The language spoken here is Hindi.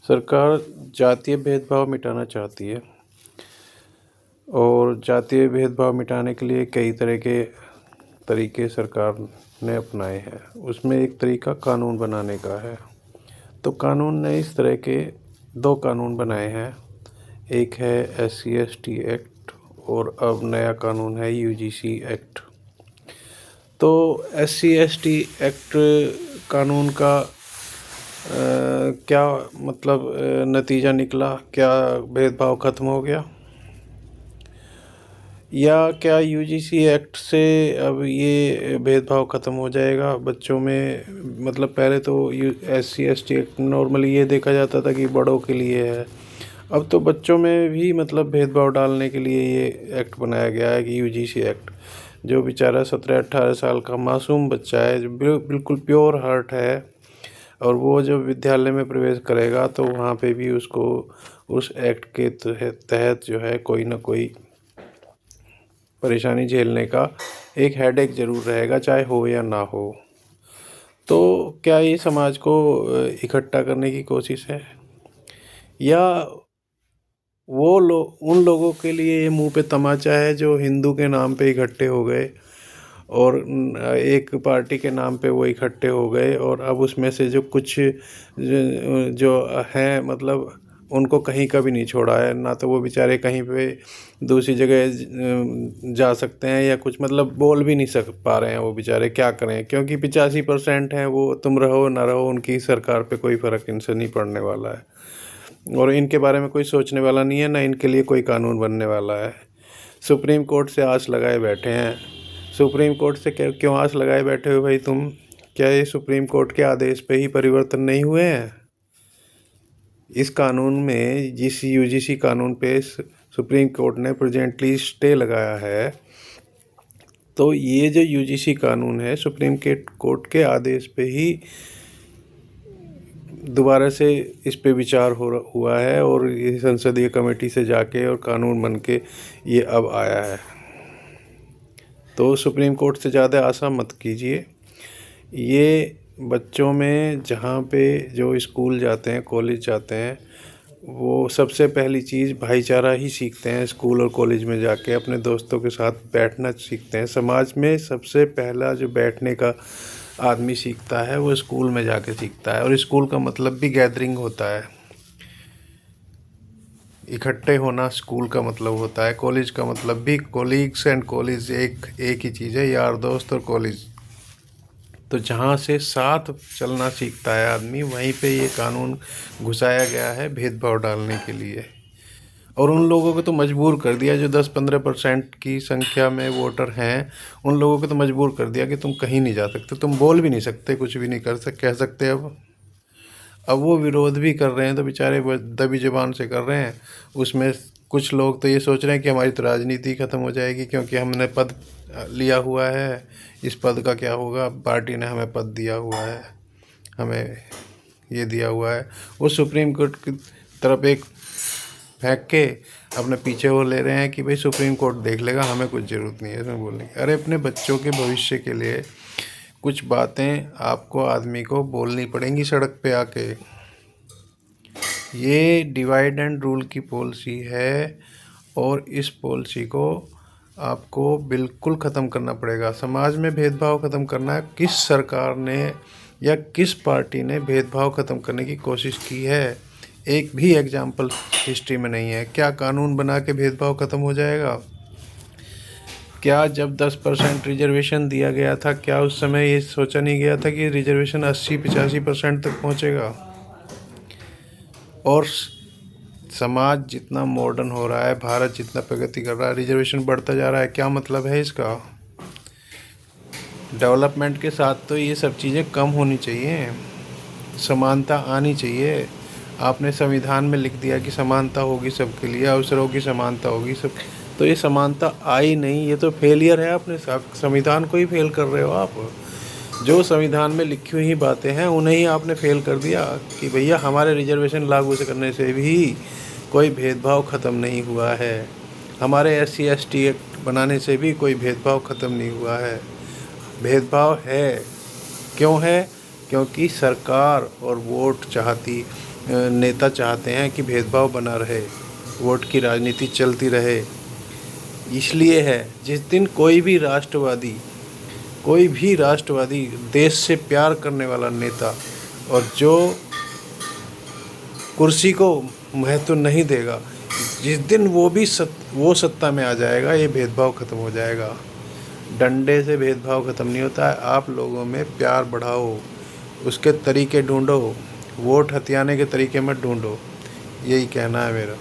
सरकार जातीय भेदभाव मिटाना चाहती है और जातीय भेदभाव मिटाने के लिए कई तरह के तरीके सरकार ने अपनाए हैं। उसमें एक तरीका कानून बनाने का है। तो कानून ने इस तरह के 2 कानून बनाए हैं। एक है SC/ST एक्ट और अब नया कानून है UGC एक्ट। तो SC/ST एक्ट कानून का क्या मतलब नतीजा निकला? क्या भेदभाव ख़त्म हो गया या क्या UGC एक्ट से अब ये भेदभाव ख़त्म हो जाएगा बच्चों में? मतलब पहले तो SC/ST एक्ट नॉर्मली ये देखा जाता था कि बड़ों के लिए है। अब तो बच्चों में भी मतलब भेदभाव डालने के लिए ये एक्ट बनाया गया है कि UGC एक्ट। जो बेचारा 17-18 साल का मासूम बच्चा है, जो बिल्कुल प्योर हार्ट है, और वो जब विद्यालय में प्रवेश करेगा तो वहाँ पे भी उसको उस एक्ट के तहत जो है कोई ना कोई परेशानी झेलने का एक हेडेक ज़रूर रहेगा, चाहे हो या ना हो। तो क्या ये समाज को इकट्ठा करने की कोशिश है, या उन लोगों के लिए ये मुंह पे तमाचा है जो हिंदू के नाम पे इकट्ठे हो गए और एक पार्टी के नाम पे वो इकट्ठे हो गए, और अब उसमें से जो कुछ जो हैं मतलब उनको कहीं का भी नहीं छोड़ा है ना। तो वो बेचारे कहीं पे दूसरी जगह जा सकते हैं या कुछ मतलब बोल भी नहीं पा रहे हैं। वो बेचारे क्या करें, क्योंकि 85% हैं वो, तुम रहो ना रहो उनकी सरकार पे कोई फ़र्क इनसे नहीं पड़ने वाला है और इनके बारे में कोई सोचने वाला नहीं है, ना इनके लिए कोई कानून बनने वाला है। सुप्रीम कोर्ट से आस लगाए बैठे हैं। सुप्रीम कोर्ट से क्यों आस लगाए बैठे हो भाई तुम? क्या ये सुप्रीम कोर्ट के आदेश पे ही परिवर्तन नहीं हुए हैं? इस कानून में, जिस UGC कानून पे सुप्रीम कोर्ट ने प्रेजेंटली स्टे लगाया है, तो ये जो UGC कानून है सुप्रीम कोर्ट के आदेश पे ही दोबारा से इस पे विचार हुआ है और ये संसदीय कमेटी से जाके और कानून बन के ये अब आया है। तो सुप्रीम कोर्ट से ज़्यादा आशा मत कीजिए। ये बच्चों में जहाँ पे जो स्कूल जाते हैं, कॉलेज जाते हैं, वो सबसे पहली चीज़ भाईचारा ही सीखते हैं। स्कूल और कॉलेज में जाके अपने दोस्तों के साथ बैठना सीखते हैं। समाज में सबसे पहला जो बैठने का आदमी सीखता है वो स्कूल में जाके सीखता है, और स्कूल का मतलब भी गैदरिंग होता है, इकट्ठे होना स्कूल का मतलब होता है। कॉलेज का मतलब भी कोलीग्स एंड कॉलेज एक ही चीज़ है, यार दोस्त और कॉलेज। तो जहाँ से साथ चलना सीखता है आदमी, वहीं पे ये कानून घुसाया गया है भेदभाव डालने के लिए। और उन लोगों को तो मजबूर कर दिया जो 10-15% की संख्या में वोटर हैं, उन लोगों को तो मजबूर कर दिया कि तुम कहीं नहीं जा सकते, तुम बोल भी नहीं सकते, कुछ भी नहीं कह सकते। अब वो विरोध भी कर रहे हैं तो बेचारे दबी ज़बान से कर रहे हैं। उसमें कुछ लोग तो ये सोच रहे हैं कि हमारी तो राजनीति ख़त्म हो जाएगी क्योंकि हमने पद लिया हुआ है, इस पद का क्या होगा, पार्टी ने हमें पद दिया हुआ है, हमें ये दिया हुआ है। वो सुप्रीम कोर्ट की तरफ एक फेंक के अपने पीछे वो ले रहे हैं कि भाई सुप्रीम कोर्ट देख लेगा, हमें कुछ ज़रूरत नहीं है इसमें बोलने की। अरे अपने बच्चों के भविष्य के लिए कुछ बातें आपको आदमी को बोलनी पड़ेंगी सड़क पे आके। ये डिवाइड एंड रूल की पॉलिसी है और इस पॉलिसी को आपको बिल्कुल ख़त्म करना पड़ेगा। समाज में भेदभाव ख़त्म करना है। किस सरकार ने या किस पार्टी ने भेदभाव ख़त्म करने की कोशिश की है? एक भी एग्जाम्पल हिस्ट्री में नहीं है। क्या कानून बना के भेदभाव ख़त्म हो जाएगा? क्या जब 10% रिजर्वेशन दिया गया था, क्या उस समय ये सोचा नहीं गया था कि रिजर्वेशन 80-85% तक पहुंचेगा? और समाज जितना मॉडर्न हो रहा है, भारत जितना प्रगति कर रहा है, रिजर्वेशन बढ़ता जा रहा है। क्या मतलब है इसका? डेवलपमेंट के साथ तो ये सब चीज़ें कम होनी चाहिए, समानता आनी चाहिए। आपने संविधान में लिख दिया कि समानता होगी सबके लिए, अवसरों की समानता होगी सब, तो ये समानता आई नहीं। ये तो फेलियर है। अपने संविधान को ही फेल कर रहे हो आप। जो संविधान में लिखी हुई बातें हैं उन्हें ही आपने फेल कर दिया कि भैया हमारे रिजर्वेशन लागू करने से भी कोई भेदभाव ख़त्म नहीं हुआ है, हमारे SC/ST एक्ट बनाने से भी कोई भेदभाव ख़त्म नहीं हुआ है। भेदभाव है। क्यों है? क्योंकि सरकार और नेता चाहते हैं कि भेदभाव बना रहे, वोट की राजनीति चलती रहे। इसलिए है जिस दिन कोई भी राष्ट्रवादी देश से प्यार करने वाला नेता और जो कुर्सी को महत्व नहीं देगा, जिस दिन वो सत्ता में आ जाएगा, ये भेदभाव ख़त्म हो जाएगा। डंडे से भेदभाव ख़त्म नहीं होता है। आप लोगों में प्यार बढ़ाओ, उसके तरीके ढूंढो, वोट हथियाने के तरीके मत ढूंढो। यही कहना है मेरा।